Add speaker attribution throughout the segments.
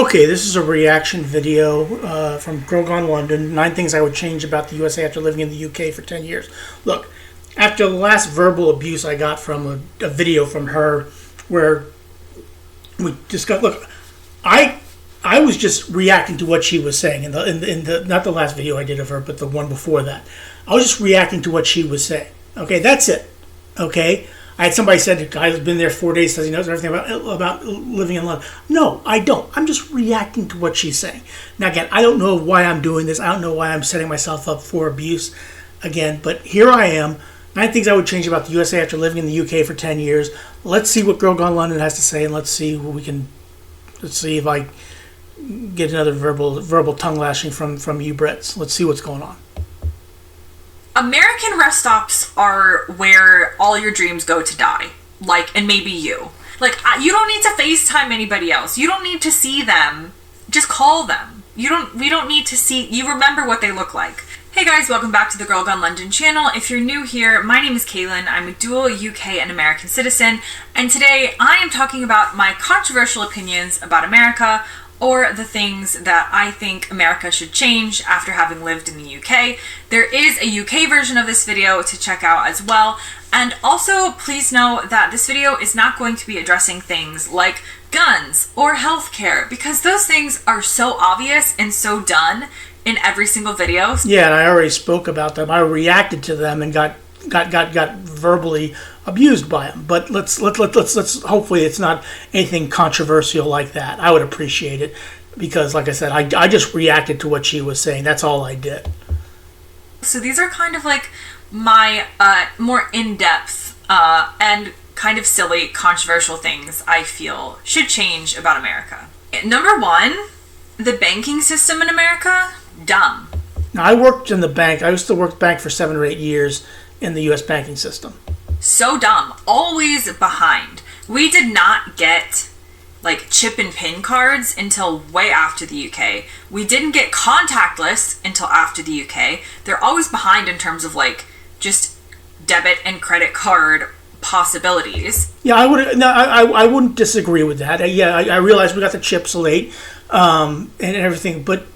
Speaker 1: Okay, this is a reaction video from Girl Gone London. 9 things I would change about the USA after living in the UK for 10 years. Look, after the last verbal abuse I got from a video from her where we discussed, look, I was just reacting to what she was saying in the not the last video I did of her, but the one before that. I was just reacting to what she was saying. Okay, that's it. Okay, I had somebody said the guy's been there 4 days, says he knows everything about living in London. No, I don't. I'm just reacting to what she's saying. Now again, I don't know why I'm doing this. I don't know why I'm setting myself up for abuse again, but here I am. 9 things I would change about the USA after living in the UK for 10 years. Let's see what Girl Gone London has to say, and let's see if I get another verbal tongue lashing from you Brits. Let's see what's going on.
Speaker 2: American rest stops are where all your dreams go to die. And maybe you. You don't need to FaceTime anybody else. You don't need to see them. Just call them. We don't need to see. You remember what they look like. Hey guys, welcome back to the Girl Gone London channel. If you're new here, my name is Kaylin. I'm a dual UK and American citizen, and today I am talking about my controversial opinions about America, or the things that I think America should change after having lived in the UK. There is a UK version of this video to check out as well. And also, please know that this video is not going to be addressing things like guns or healthcare, because those things are so obvious and so done in every single video.
Speaker 1: Yeah, and I already spoke about them. I reacted to them and got verbally abused by them. But let's hopefully it's not anything controversial like that. I would appreciate it because, like I said, I just reacted to what she was saying. That's all I did.
Speaker 2: So these are kind of like my more in-depth and kind of silly, controversial things I feel should change about America. Number 1, the banking system in America, dumb.
Speaker 1: Now, I worked in the bank. I used to work the bank for 7 or 8 years in the U.S. banking system.
Speaker 2: So dumb. Always behind. We did not get chip and pin cards until way after the UK. We didn't get contactless until after the UK. They're always behind in terms of just debit and credit card possibilities.
Speaker 1: Yeah, I wouldn't disagree with that. I realize we got the chips late and everything, but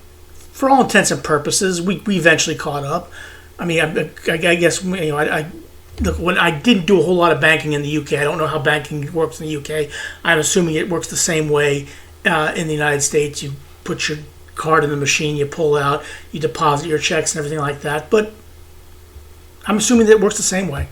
Speaker 1: for all intents and purposes, we eventually caught up. I mean, I guess look, when I didn't do a whole lot of banking in the UK, I don't know how banking works in the UK. I'm assuming it works the same way in the United States. You put your card in the machine, you pull out, you deposit your checks and everything like that. But I'm assuming that it works the same way.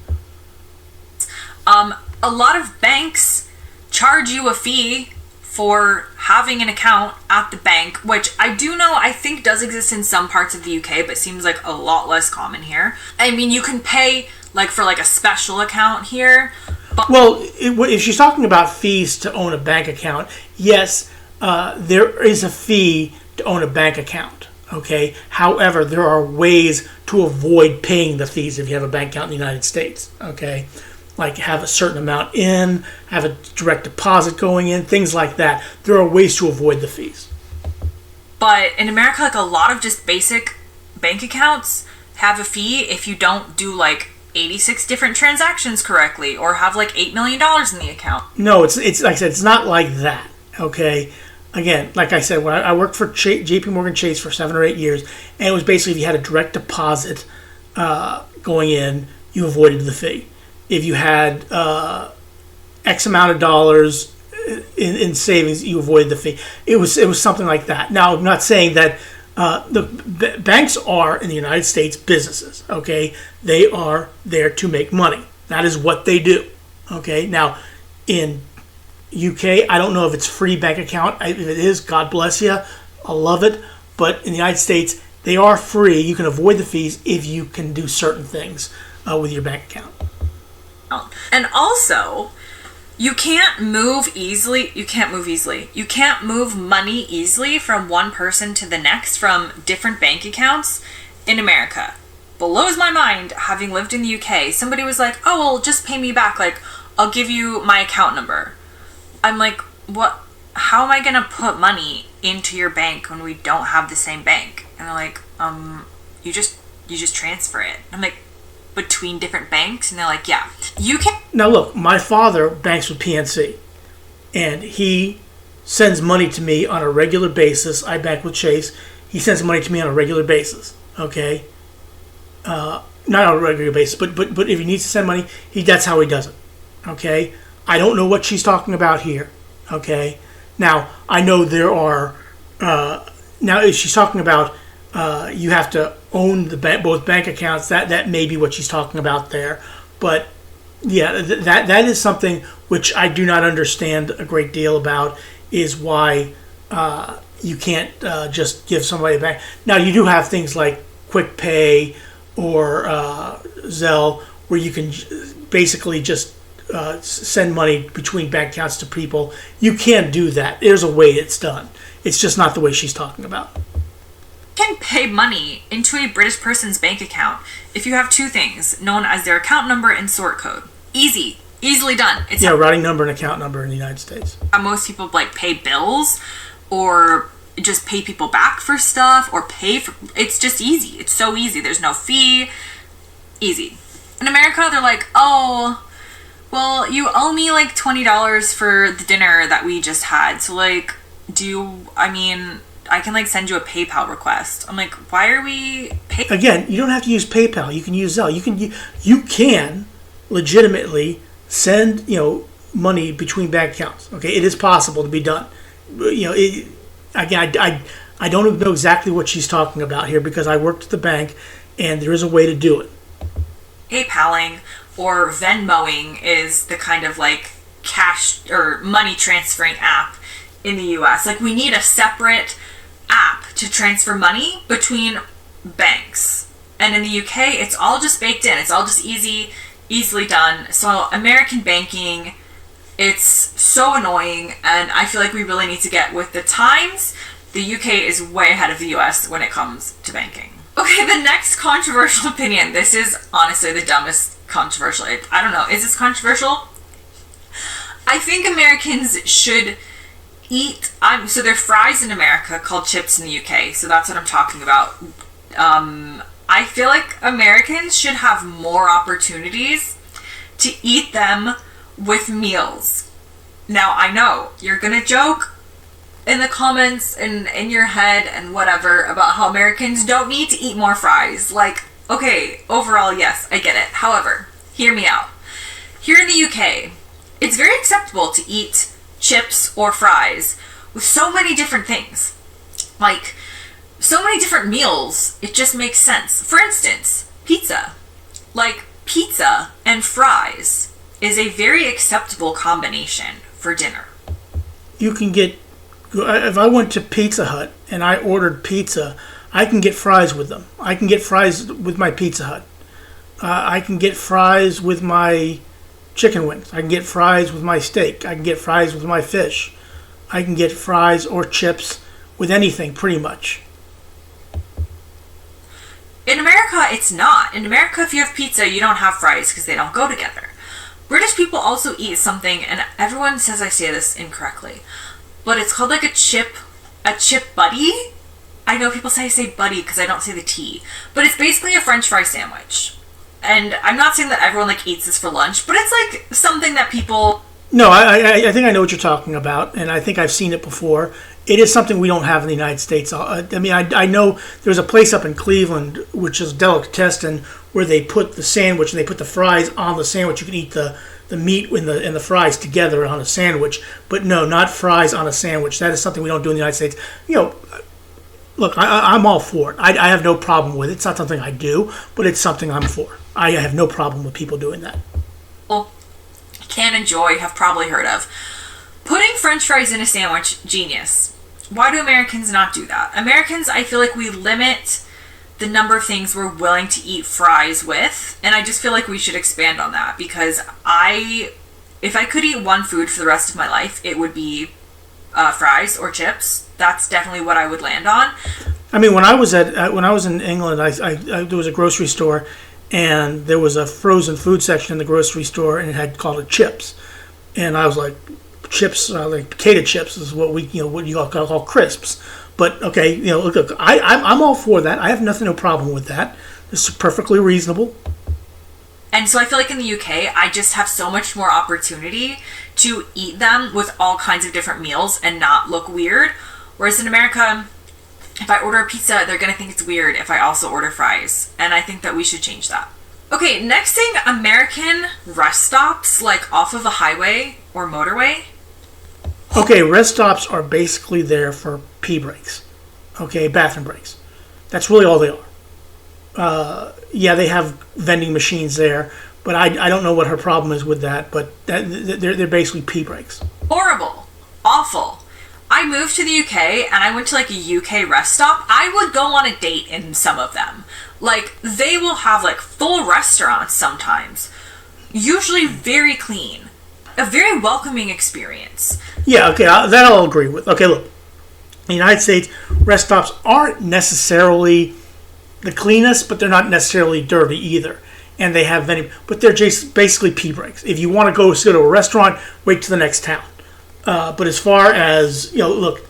Speaker 2: A lot of banks charge you a fee for having an account at the bank, which I think does exist in some parts of the UK, but seems like a lot less common here. I mean, you can pay for a special account here. But
Speaker 1: well, if she's talking about fees to own a bank account, yes, there is a fee to own a bank account. Okay. However, there are ways to avoid paying the fees if you have a bank account in the United States. Okay. Have a certain amount in, have a direct deposit going in, things like that. There are ways to avoid the fees.
Speaker 2: But in America, a lot of just basic bank accounts have a fee if you don't do 86 different transactions correctly or have $8 million in the account.
Speaker 1: No, it's like I said, it's not like that. Okay. Again, like I said, when I worked for JP Morgan Chase for 7 or 8 years, and it was basically if you had a direct deposit going in, you avoided the fee. If you had X amount of dollars in savings, you avoided the fee. It was something like that. Now, I'm not saying that the banks are in the United States businesses. Okay, they are there to make money. That is what they do. Okay, now in UK, I don't know if it's free bank account. If it is, God bless you. I love it. But in the United States, they are free. You can avoid the fees if you can do certain things with your bank account.
Speaker 2: And also, you can't move easily. You can't move money easily from one person to the next from different bank accounts in America. Blows my mind, having lived in the UK. Somebody was like, oh, well, just pay me back. I'll give you my account number. I'm like, what? How am I going to put money into your bank when we don't have the same bank? And they're like, you just transfer it. I'm like, between different banks? And they're like, yeah, you can.
Speaker 1: Now look, my father banks with PNC, and he sends money to me on a regular basis. I bank with Chase. He sends money to me on a regular basis. Okay, not on a regular basis, but if he needs to send money, that's how he does it. Okay, I don't know what she's talking about here. Okay, now I know there are. Now if she's talking about you have to own both bank accounts, that may be what she's talking about there. But yeah, that is something which I do not understand a great deal about. Is why you can't just give somebody a bank. Now you do have things like Quick Pay or Zelle where you can basically just send money between bank accounts to people. You can do that. There's a way it's done. It's just not the way she's talking about.
Speaker 2: You can pay money into a British person's bank account if you have two things known as their account number and sort code. Easily done. It's
Speaker 1: routing number and account number in the United States.
Speaker 2: Most people like pay bills or just pay people back for stuff or pay for. It's just easy. It's so easy. There's no fee. Easy. In America, they're like, oh, well, you owe me like $20 for the dinner that we just had. So like, I can like send you a PayPal request. I'm like, why are we pay?
Speaker 1: Again, you don't have to use PayPal. You can use Zelle. You can legitimately send money between bank accounts. Okay, it is possible to be done. I don't know exactly what she's talking about here because I worked at the bank, and there is a way to do it.
Speaker 2: PayPaling or Venmoing is the kind of like cash or money transferring app in the US. Like we need a separate app to transfer money between banks. And in the UK, it's all just baked in. It's all just easily done. So American banking, it's so annoying, and I feel like we really need to get with the times. The UK is way ahead of the US when it comes to banking. Okay, the next controversial opinion. This is honestly the dumbest controversial. I don't know. Is this controversial? I think Americans should eat. So there are fries in America called chips in the UK. So that's what I'm talking about. I feel like Americans should have more opportunities to eat them with meals. Now, I know you're going to joke in the comments and in your head and whatever about how Americans don't need to eat more fries. Like, okay, overall, yes, I get it. However, hear me out. Here in the UK, it's very acceptable to eat chips or fries with so many different things. Like, so many different meals, it just makes sense. For instance, pizza. Like, pizza and fries is a very acceptable combination for dinner.
Speaker 1: You can get, if I went to Pizza Hut and I ordered pizza, I can get fries with them. I can get fries with my Pizza Hut. I can get fries with my chicken wings. I can get fries with my steak. I can get fries with my fish. I can get fries or chips with anything, pretty much.
Speaker 2: In America, it's not. In America, if you have pizza, you don't have fries because they don't go together. British people also eat something, and everyone says I say this incorrectly, but it's called like a chip buddy. I know people say I say buddy because I don't say the T, but it's basically a French fry sandwich. And I'm not saying that everyone like eats this for lunch, but it's like something that people...
Speaker 1: No, I think I know what you're talking about, and I think I've seen it before. It is something we don't have in the United States. I know there's a place up in Cleveland, which is Delicatessen, where they put the sandwich and they put the fries on the sandwich. You can eat the meat and the fries together on a sandwich. But no, not fries on a sandwich. That is something we don't do in the United States. Look, I'm all for it. I have no problem with it. It's not something I do, but it's something I'm for. I have no problem with people doing that.
Speaker 2: Well, can enjoy, have probably heard of. Putting French fries in a sandwich, genius. Why do Americans not do that? Americans, I feel like we limit the number of things we're willing to eat fries with, and I just feel like we should expand on that, because if I could eat one food for the rest of my life, it would be fries or chips. That's definitely what I would land on.
Speaker 1: I mean, when I was in England, there was a grocery store, and there was a frozen food section in the grocery store, and it had called it chips, and I was like, chips, like potato chips, is what what you call crisps. But okay, look, I'm all for that. I have no problem with that. It's perfectly reasonable.
Speaker 2: And so I feel like in the UK, I just have so much more opportunity to eat them with all kinds of different meals and not look weird. Whereas in America, if I order a pizza, they're going to think it's weird if I also order fries. And I think that we should change that. Okay, next thing, American rest stops, like off of a highway or motorway.
Speaker 1: Okay, rest stops are basically there for pee breaks. Okay, bathroom breaks. That's really all they are. Yeah, they have vending machines there, but I don't know what her problem is with that, but they're basically pee breaks.
Speaker 2: Horrible. Awful. I moved to the UK and I went to like a UK rest stop. I would go on a date in some of them. Like, they will have like full restaurants sometimes. Usually very clean. A very welcoming experience.
Speaker 1: Yeah, okay, that I'll agree with. Okay, look. In the United States, rest stops aren't necessarily the cleanest, but they're not necessarily dirty either. And they have vending, but they're just basically pee breaks. If you want to go to a restaurant, wait to the next town. But as far as, look,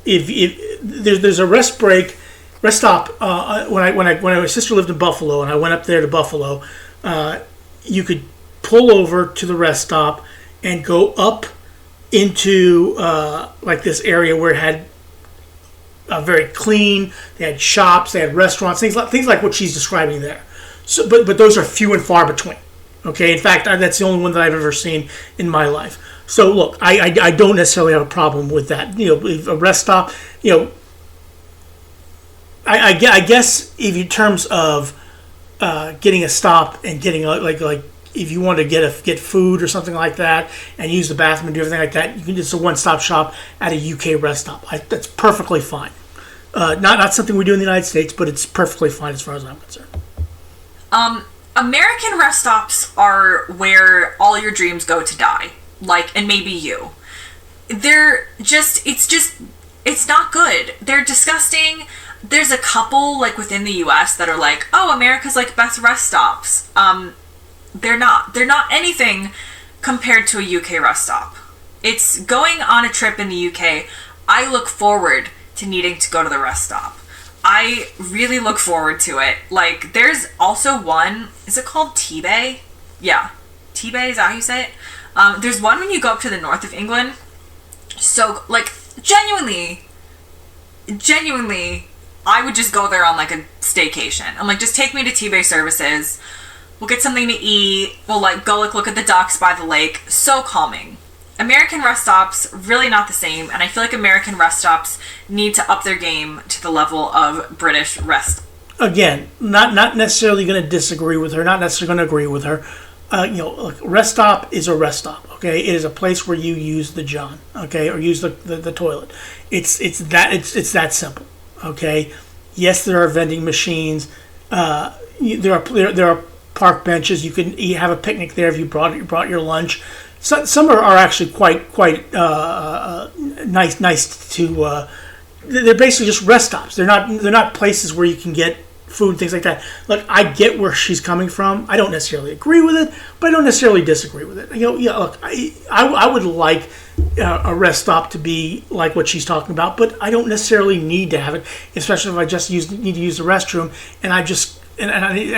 Speaker 1: if there's a rest stop. When my sister lived in Buffalo and I went up there to Buffalo, you could pull over to the rest stop and go up into like this area where it had very clean. They had shops, they had restaurants, things like what she's describing there. So, but those are few and far between. Okay, in fact, that's the only one that I've ever seen in my life. So look, I don't necessarily have a problem with that. A rest stop. I guess if in terms of getting a stop and getting like if you want to get food or something like that and use the bathroom and do everything like that, you can just a one-stop shop at a UK rest stop. That's perfectly fine. Not something we do in the United States, but it's perfectly fine as far as I'm concerned.
Speaker 2: American rest stops are where all your dreams go to die. Like, and maybe you. It's not good. They're disgusting. There's a couple, like, within the US that are like, oh, America's, like, best rest stops. They're not. They're not anything compared to a UK rest stop. It's going on a trip in the UK. I look forward to needing to go to the rest stop. I really look forward to it. Like, there's also one, is it called T-Bay? Yeah. T-Bay, is that how you say it? There's one when you go up to the north of England. So, like, genuinely, I would just go there on, like, a staycation. I'm like, just take me to T-Bay services. We'll get something to eat. We'll, like, go, like, look at the ducks by the lake. So calming. American rest stops, really not the same. And I feel like American rest stops need to up their game to the level of British rest.
Speaker 1: Again, not necessarily going to disagree with her. Not necessarily going to agree with her. Rest stop is a rest stop. Okay, it is a place where you use the john. Okay, or use the toilet. It's that simple. Okay, yes, there are vending machines. There are park benches. You can have a picnic there if you brought your lunch. So, some are actually quite nice to. They're basically just rest stops. They're not places where you can get food and things like that. Look, I get where she's coming from. I don't necessarily agree with it, but I don't necessarily disagree with it. Look, I would like a rest stop to be like what she's talking about, but I don't necessarily need to have it, especially if I just need to use the restroom and I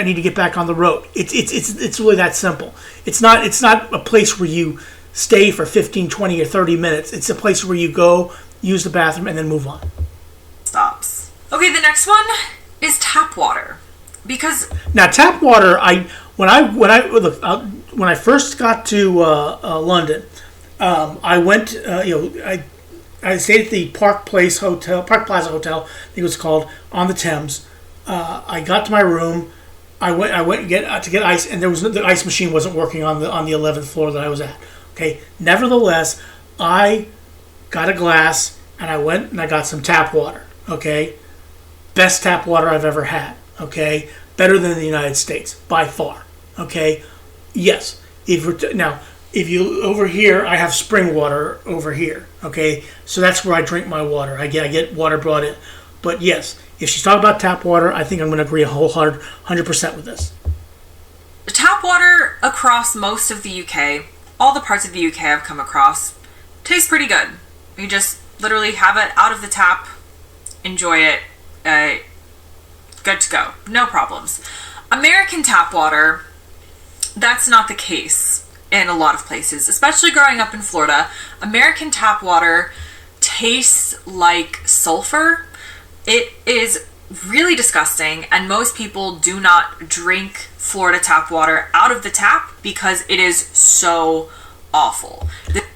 Speaker 1: need to get back on the road. It's really that simple. It's not a place where you stay for 15, 20, or 30 minutes. It's a place where you go, use the bathroom, and then move on.
Speaker 2: Stops. Okay, the next one is tap water, because
Speaker 1: now tap water. When I first got to London, I went. I stayed at the Park Plaza Hotel. I think it was called, on the Thames. I got to my room. I went to get ice, and the ice machine wasn't working on the 11th floor that I was at. Okay. Nevertheless, I got a glass and I went and I got some tap water. Okay. Best tap water I've ever had. Okay. Better than the United States by far. Okay. Yes. If you over here, I have spring water over here. Okay. So that's where I drink my water. I get water brought in. But yes, if she's talking about tap water, I think I'm going to agree 100% with this.
Speaker 2: Tap water across most of the UK, all the parts of the UK I've come across, tastes pretty good. You just literally have it out of the tap, enjoy it, good to go, no problems. American tap water, that's not the case in a lot of places, especially growing up in Florida. American tap water tastes like sulfur. It is really disgusting, and most people do not drink Florida tap water out of the tap because it is so awful.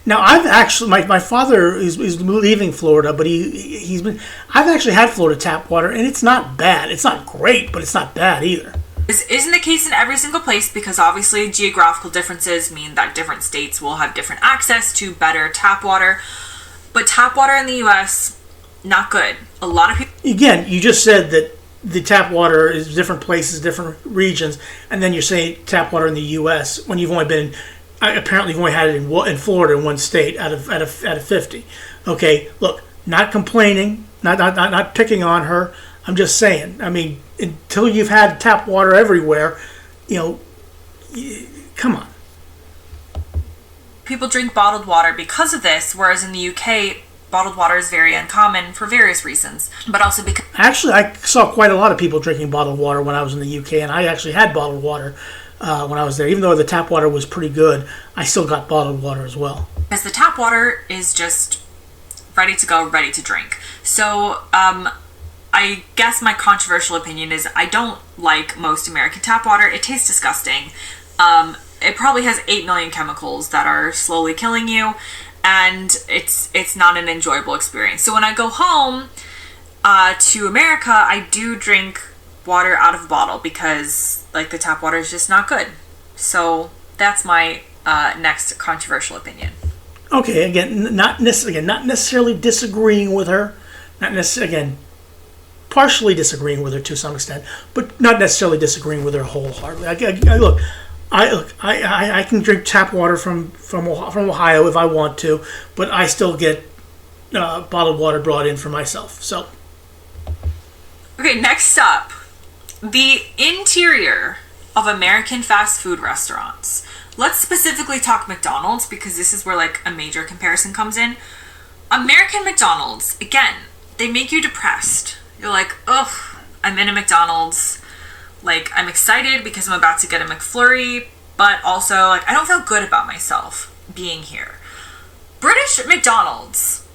Speaker 1: Now, I've actually, my father is leaving Florida, but I've actually had Florida tap water, and it's not bad. It's not great, but it's not bad either.
Speaker 2: This isn't the case in every single place because obviously geographical differences mean that different states will have different access to better tap water. But tap water in the U.S., not good. A lot of people...
Speaker 1: Again, you just said that the tap water is different places, different regions, and then you're saying tap water in the U.S. when you've only been... Apparently you've only had it in Florida, in one state out of 50. Okay, look, not complaining, not picking on her. I'm just saying. I mean, until you've had tap water everywhere, come on.
Speaker 2: People drink bottled water because of this, whereas in the UK, bottled water is very uncommon for various reasons, but also because...
Speaker 1: Actually, I saw quite a lot of people drinking bottled water when I was in the UK, and I actually had bottled water when I was there. Even though the tap water was pretty good, I still got bottled water as well.
Speaker 2: Because the tap water is just ready to go, ready to drink. So, I guess my controversial opinion is I don't like most American tap water. It tastes disgusting. It probably has 8 million chemicals that are slowly killing you, and it's not an enjoyable experience. So when I go home to America, I do drink water out of a bottle because like the tap water is just not good. So that's my next controversial opinion.
Speaker 1: Okay, again, not necessarily disagreeing with her, not necessarily, again, partially disagreeing with her to some extent, but not necessarily disagreeing with her wholeheartedly. I can drink tap water from Ohio if I want to, but I still get bottled water brought in for myself. So,
Speaker 2: okay, next up, the interior of American fast food restaurants. Let's specifically talk McDonald's because this is where like a major comparison comes in. American McDonald's, again, they make you depressed. You're like, ugh, I'm in a McDonald's. Like, I'm excited because I'm about to get a McFlurry, but also, like, I don't feel good about myself being here. British McDonald's,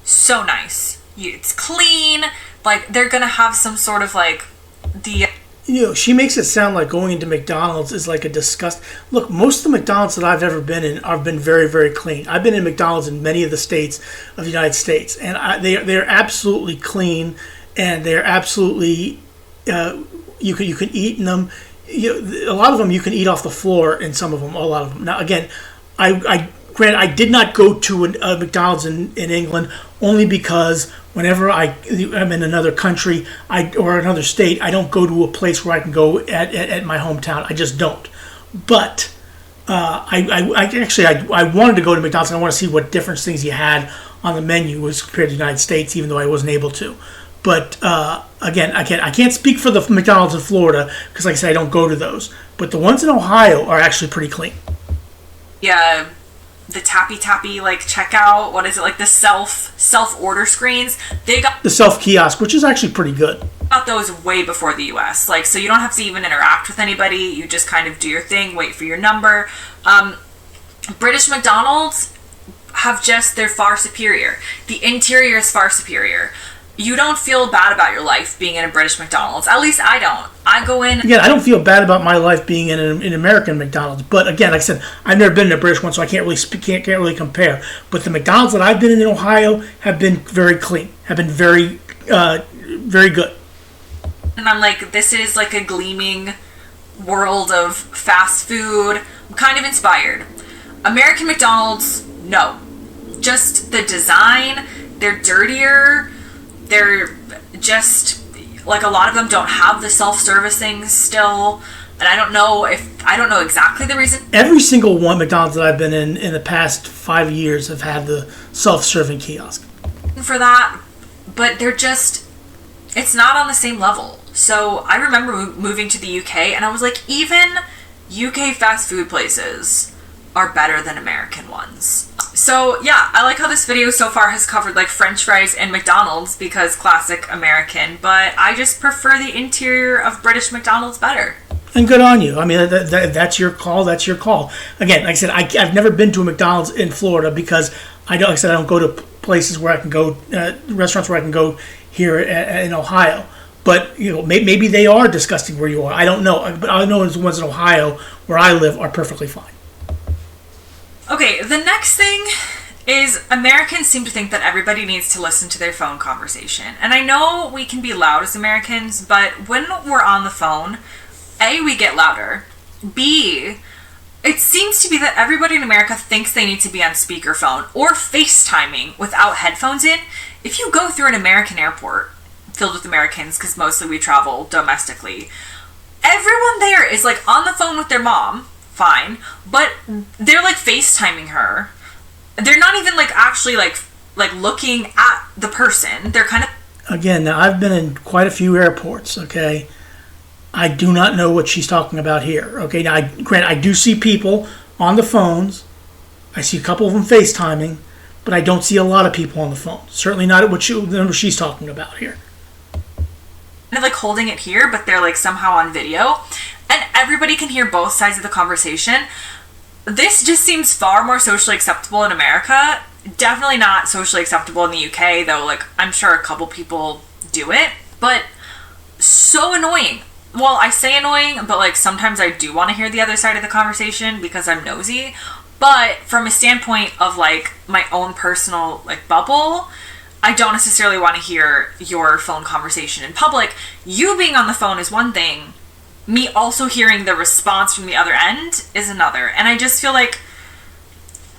Speaker 2: so nice. It's clean. Like, they're gonna have some sort of, like,
Speaker 1: she makes it sound like going into McDonald's is like a disgust. Look, most of the McDonald's that I've ever been in have been very, very clean. I've been in McDonald's in many of the states of the United States, and they're absolutely clean, and they're absolutely you can eat in them. A lot of them you can eat off the floor, and some of them, a lot of them. Now, again, granted, I did not go to a McDonald's in England only because whenever I'm in another country or another state, I don't go to a place where I can go at my hometown. I just don't. But I wanted to go to McDonald's and I want to see what different things you had on the menu as compared to the United States, even though I wasn't able to. But again, I can't speak for the McDonald's in Florida because, like I said, I don't go to those. But the ones in Ohio are actually pretty clean.
Speaker 2: Yeah. The tappy like checkout, what is it, like the self order screens, they got
Speaker 1: the self kiosk, which is actually pretty good.
Speaker 2: Got those way before the US, like, so you don't have to even interact with anybody, you just kind of do your thing, wait for your number. British McDonald's they're far superior. The interior is far superior. You don't feel bad about your life being in a British McDonald's. At least I don't. I go in...
Speaker 1: Yeah, I don't feel bad about my life being in an American McDonald's. But again, like I said, I've never been in a British one, so I can't really compare. But the McDonald's that I've been in Ohio have been very clean, have been very, very good.
Speaker 2: And I'm like, this is like a gleaming world of fast food. I'm kind of inspired. American McDonald's, no. Just the design, they're dirtier. They're just, like, a lot of them don't have the self-service things still, and I don't know exactly the reason.
Speaker 1: Every single one McDonald's that I've been in the past 5 years have had the self-serving kiosk.
Speaker 2: For that, but they're just, it's not on the same level. So I remember moving to the UK, and I was like, even UK fast food places are better than American ones. So yeah, I like how this video so far has covered like French fries and McDonald's because classic American, but I just prefer the interior of British McDonald's better.
Speaker 1: And good on you. I mean, that's your call. That's your call. Again, like I said, I've never been to a McDonald's in Florida because I don't. Like I said, I don't go to places where I can go, restaurants where I can go here in Ohio. But maybe they are disgusting where you are. I don't know. But I know the ones in Ohio where I live are perfectly fine.
Speaker 2: Okay, the next thing is Americans seem to think that everybody needs to listen to their phone conversation. And I know we can be loud as Americans, but when we're on the phone, A, we get louder. B, it seems to be that everybody in America thinks they need to be on speakerphone or FaceTiming without headphones in. If you go through an American airport filled with Americans, because mostly we travel domestically, everyone there is like on the phone with their mom, fine, but they're like FaceTiming her. They're not even like actually like looking at the person. They're kind of...
Speaker 1: Again, now I've been in quite a few airports, okay? I do not know what she's talking about here, okay? Now, granted, I do see people on the phones. I see a couple of them FaceTiming, but I don't see a lot of people on the phone. Certainly not what she's talking about here.
Speaker 2: They're like holding it here, but they're like somehow on video. And everybody can hear both sides of the conversation. This just seems far more socially acceptable in America. Definitely not socially acceptable in the UK, though. Like, I'm sure a couple people do it. But so annoying. Well, I say annoying, but like sometimes I do want to hear the other side of the conversation because I'm nosy. But from a standpoint of like my own personal like bubble, I don't necessarily want to hear your phone conversation in public. You being on the phone is one thing. Me also hearing the response from the other end is another. And I just feel like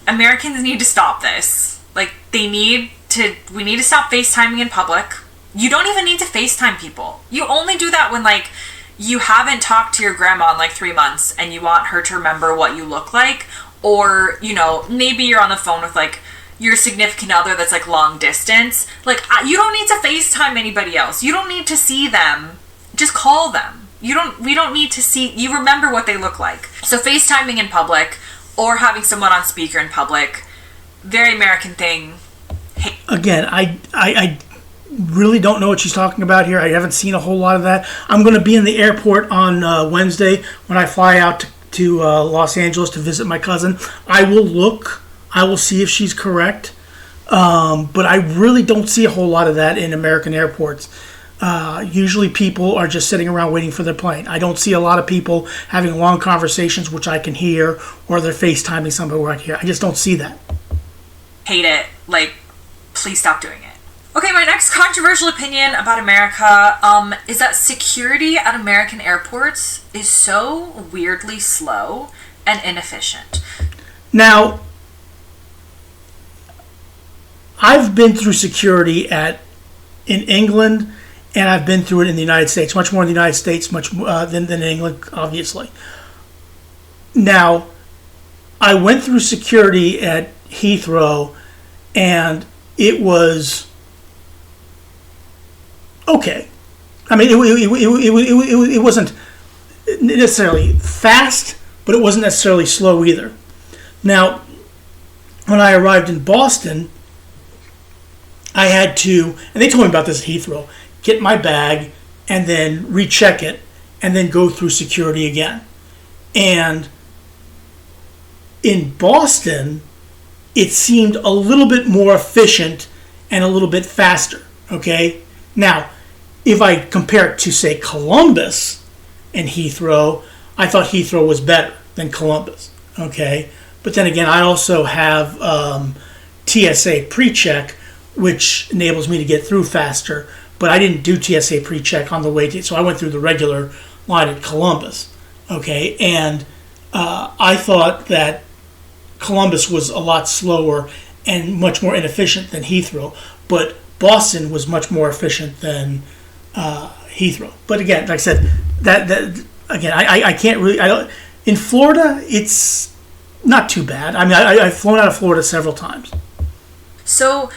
Speaker 2: Americans need to stop this. Like, we need to stop FaceTiming in public. You don't even need to FaceTime people. You only do that when, like, you haven't talked to your grandma in, like, 3 months and you want her to remember what you look like. Or, maybe you're on the phone with, like, your significant other that's, like, long distance. Like, you don't need to FaceTime anybody else. You don't need to see them. Just call them. We don't need to see, you remember what they look like. So FaceTiming in public or having someone on speaker in public, very American thing.
Speaker 1: Again, I really don't know what she's talking about here. I haven't seen a whole lot of that. I'm going to be in the airport on Wednesday when I fly out to Los Angeles to visit my cousin. I will look. I will see if she's correct. But I really don't see a whole lot of that in American airports. Usually people are just sitting around waiting for their plane. I don't see a lot of people having long conversations, which I can hear, or they're FaceTiming somebody where I can hear. I just don't see that.
Speaker 2: Hate it. Like, please stop doing it. Okay, my next controversial opinion about America is that security at American airports is so weirdly slow and inefficient.
Speaker 1: Now, I've been through security in England, and I've been through it in the United States, much more in the United States than in England, obviously. Now, I went through security at Heathrow, and it was okay. I mean, it wasn't necessarily fast, but it wasn't necessarily slow either. Now, when I arrived in Boston, I had to, and they told me about this at Heathrow, get my bag and then recheck it and then go through security again. And in Boston, it seemed a little bit more efficient and a little bit faster, okay? Now, if I compare it to, say, Columbus and Heathrow, I thought Heathrow was better than Columbus, okay? But then again, I also have TSA pre-check, which enables me to get through faster. But I didn't do TSA pre-check on the way to, so I went through the regular line at Columbus, okay? And I thought that Columbus was a lot slower and much more inefficient than Heathrow, but Boston was much more efficient than Heathrow. But again, like I said, that again, I can't really, I don't. In Florida, it's not too bad. I mean, I've flown out of Florida several times.
Speaker 2: So,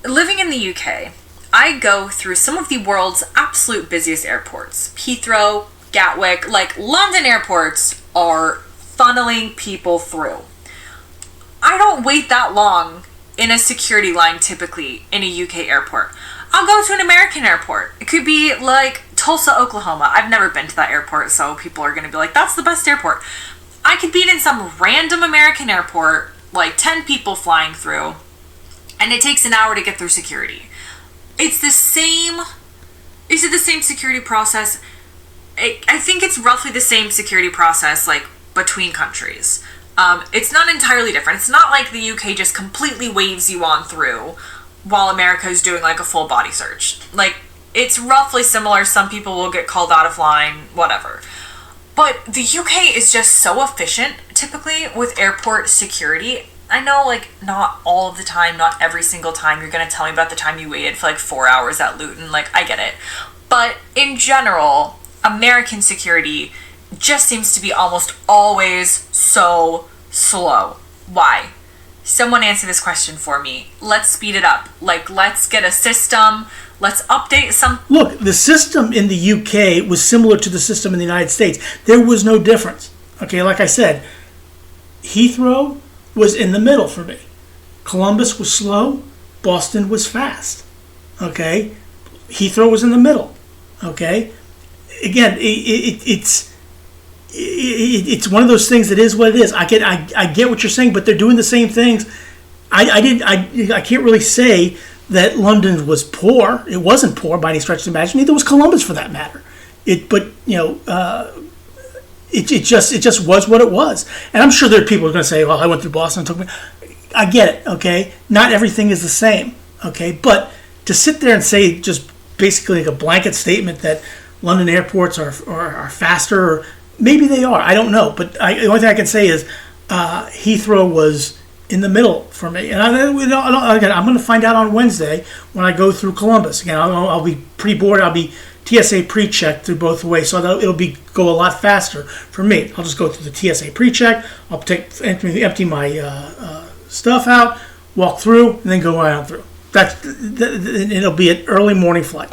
Speaker 2: living in the UK, I go through some of the world's absolute busiest airports. Heathrow, Gatwick, like London airports are funneling people through. I don't wait that long in a security line typically in a UK airport. I'll go to an American airport. It could be like Tulsa, Oklahoma. I've never been to that airport, so people are going to be like, that's the best airport. I could be in some random American airport, like 10 people flying through, and it takes an hour to get through security. It's the same. Is it the same security process? I think it's roughly the same security process, like, between countries. It's not entirely different. It's not like the UK just completely waves you on through while America is doing, like, a full body search. Like, it's roughly similar. Some people will get called out of line, whatever. But the UK is just so efficient, typically, with airport security. I know, like, not all of the time, not every single time you're going to tell me about the time you waited for, like, 4 hours at Luton. Like, I get it. But in general, American security just seems to be almost always so slow. Why? Someone answer this question for me. Let's speed it up. Like, let's get a system. Let's update some.
Speaker 1: Look, the system in the UK was similar to the system in the United States. There was no difference. Okay, like I said, Heathrow was in the middle for me. Columbus was slow. Boston was fast. Okay? Heathrow was in the middle. Okay? Again, it's one of those things that is what it is. I get what you're saying, but they're doing the same things. I can't really say that London was poor. It wasn't poor by any stretch of the imagination. Neither was Columbus, for that matter. It just was what it was. And I'm sure there are people who are going to say, well, I went through Boston and took me. I get it, okay? Not everything is the same, okay? But to sit there and say just basically like a blanket statement that London airports are faster, or maybe they are, I don't know. But the only thing I can say is Heathrow was in the middle for me. And again, I'm going to find out on Wednesday when I go through Columbus. Again, I'll be pretty bored. I'll be TSA pre-check through both ways, so it'll go a lot faster for me. I'll just go through the TSA pre-check. I'll empty my stuff out, walk through, and then go right on through. It'll be an early morning flight.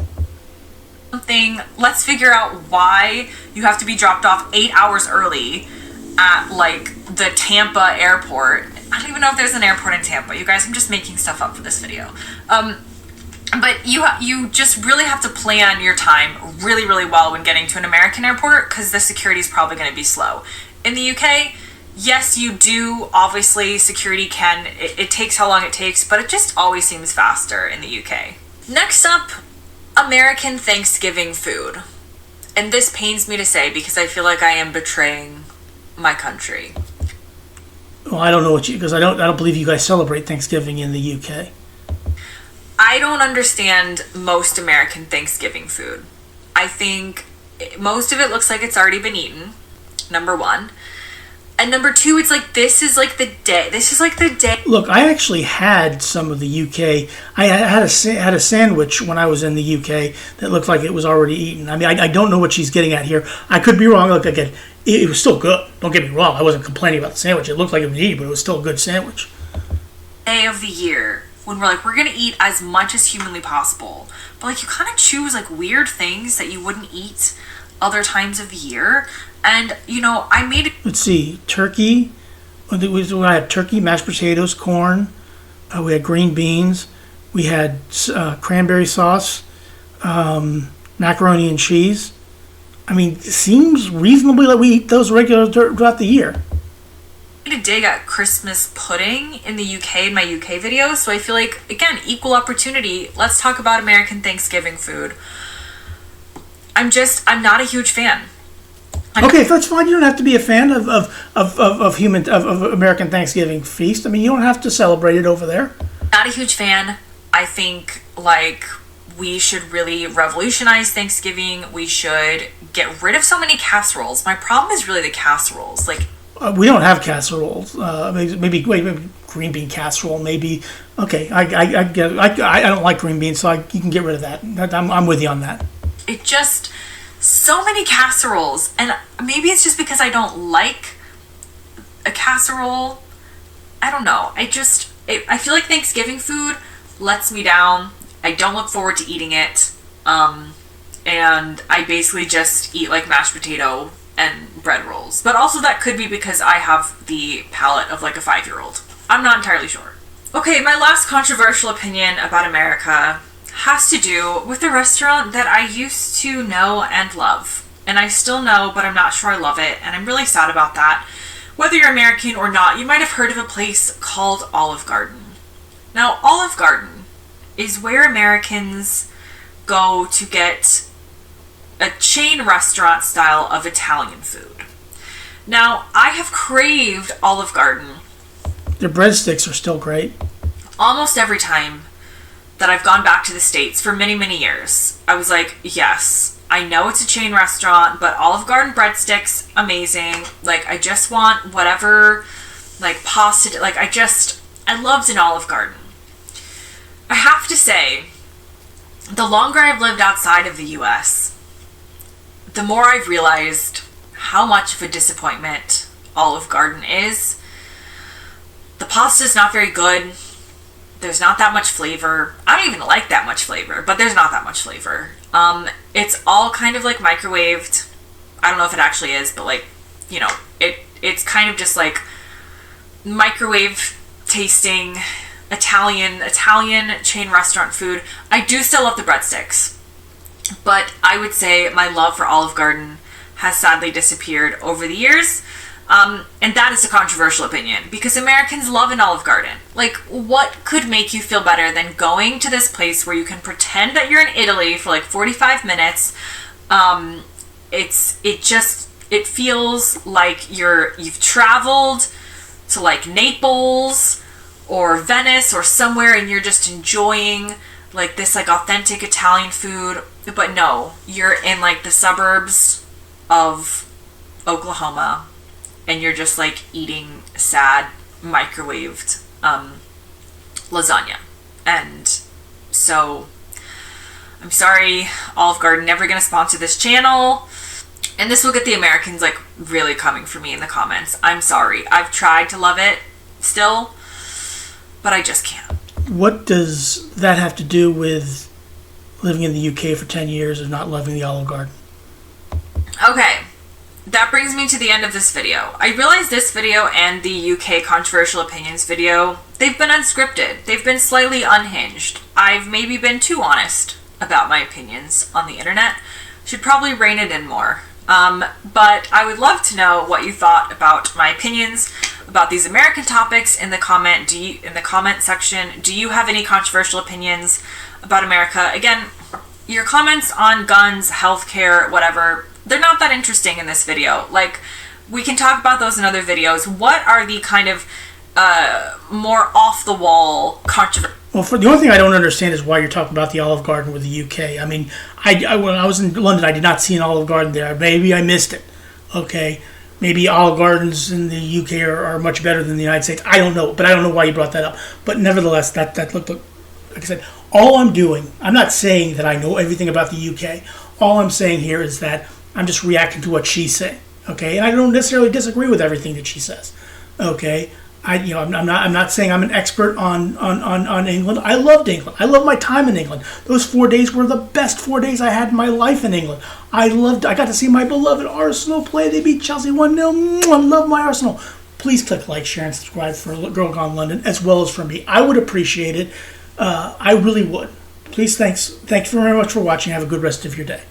Speaker 2: Let's figure out why you have to be dropped off 8 hours early at, like, the Tampa airport. I don't even know if there's an airport in Tampa. You guys, I'm just making stuff up for this video. But you just really have to plan your time really, really well when getting to an American airport, because the security is probably going to be slow. In the UK, yes, you do. Obviously, security it takes how long it takes, but it just always seems faster in the UK. Next up, American Thanksgiving food. And this pains me to say because I feel like I am betraying my country.
Speaker 1: Well, I don't know because I don't believe you guys celebrate Thanksgiving in the UK.
Speaker 2: I don't understand most American Thanksgiving food. I think most of it looks like it's already been eaten, number one. And number two, it's like, this is like the day. This is like the day.
Speaker 1: Look, I actually had some of the UK. I had a sandwich when I was in the UK that looked like it was already eaten. I mean, I don't know what she's getting at here. I could be wrong. Look, again, it was still good. Don't get me wrong. I wasn't complaining about the sandwich. It looked like it was eaten, but it was still a good sandwich.
Speaker 2: Day of the year when we're like, we're going to eat as much as humanly possible. But, like, you kind of choose, like, weird things that you wouldn't eat other times of the year. And, you know, I made it.
Speaker 1: Let's see, turkey. We had turkey, mashed potatoes, corn. We had green beans. We had cranberry sauce, macaroni and cheese. I mean, it seems reasonably that we eat those regularly throughout the year.
Speaker 2: I made a dig at Christmas pudding in the UK in my UK video. So I feel like, again, equal opportunity. Let's talk about American Thanksgiving food. I'm not a huge fan.
Speaker 1: Okay, that's fine. You don't have to be a fan of American Thanksgiving feast. I mean, you don't have to celebrate it over there.
Speaker 2: Not a huge fan. I think, like, we should really revolutionize Thanksgiving. We should get rid of so many casseroles. My problem is really the casseroles. Like,
Speaker 1: we don't have casseroles. Maybe green bean casserole. Maybe. Okay, I get it. I don't like green beans, so you can get rid of that. I'm with you on that.
Speaker 2: It just. So many casseroles, and maybe it's just because I don't like a casserole. I don't know. I feel like Thanksgiving food lets me down. I don't look forward to eating it. And I basically just eat like mashed potato and bread rolls. But also that could be because I have the palate of like a 5-year-old. I'm not entirely sure. Okay, my last controversial opinion about America has to do with a restaurant that I used to know and love. And I still know, but I'm not sure I love it, and I'm really sad about that. Whether you're American or not, you might have heard of a place called Olive Garden. Now, Olive Garden is where Americans go to get a chain restaurant style of Italian food. Now, I have craved Olive Garden.
Speaker 1: Their breadsticks are still great.
Speaker 2: Almost every time that I've gone back to the States for many, many years, I was like, yes, I know it's a chain restaurant, but Olive Garden breadsticks, amazing. Like, I just want whatever, like, pasta, like, I loved an Olive Garden. I have to say, the longer I've lived outside of the U.S., the more I've realized how much of a disappointment Olive Garden is. The pasta's not very good. There's not that much flavor. I don't even like that much flavor, but there's not that much flavor. It's all kind of like microwaved. I don't know if it actually is, but like, you know, it's kind of just like microwave tasting Italian chain restaurant food. I do still love the breadsticks, but I would say my love for Olive Garden has sadly disappeared over the years. And that is a controversial opinion, because Americans love an Olive Garden. Like, what could make you feel better than going to this place where you can pretend that you're in Italy for like 45 minutes? It feels like you've traveled to like Naples or Venice or somewhere, and you're just enjoying like this like authentic Italian food. But no, you're in like the suburbs of Oklahoma, and you're just like eating sad microwaved lasagna. And so I'm sorry, Olive Garden, never gonna sponsor this channel, and this will get the Americans like really coming for me in the comments. I'm sorry, I've tried to love it still, but I just can't.
Speaker 1: What does that have to do with living in the UK for 10 years and not loving the Olive Garden?
Speaker 2: Okay, that brings me to the end of this video. I realize this video and the UK controversial opinions video, they've been unscripted. They've been slightly unhinged. I've maybe been too honest about my opinions on the internet. Should probably rein it in more. But I would love to know what you thought about my opinions about these American topics in the comment section. Do you have any controversial opinions about America? Again, your comments on guns, healthcare, whatever, they're not that interesting in this video. Like, we can talk about those in other videos. What are the kind of more off-the-wall controversial...
Speaker 1: Well, the only thing I don't understand is why you're talking about the Olive Garden with the UK. I mean, when I was in London, I did not see an Olive Garden there. Maybe I missed it. Okay, maybe Olive Gardens in the UK are much better than the United States. I don't know, but I don't know why you brought that up. But nevertheless, that looked like I said, all I'm doing, I'm not saying that I know everything about the UK. All I'm saying here is that I'm just reacting to what she's saying. Okay, and I don't necessarily disagree with everything that she says. Okay. I'm not saying I'm an expert on England. I loved England. I loved my time in England. Those 4 days were the best 4 days I had in my life in England. I got to see my beloved Arsenal play. They beat Chelsea 1-0. I love my Arsenal. Please click like, share, and subscribe for Girl Gone London, as well as for me. I would appreciate it. I really would. Please, thanks very much for watching. Have a good rest of your day.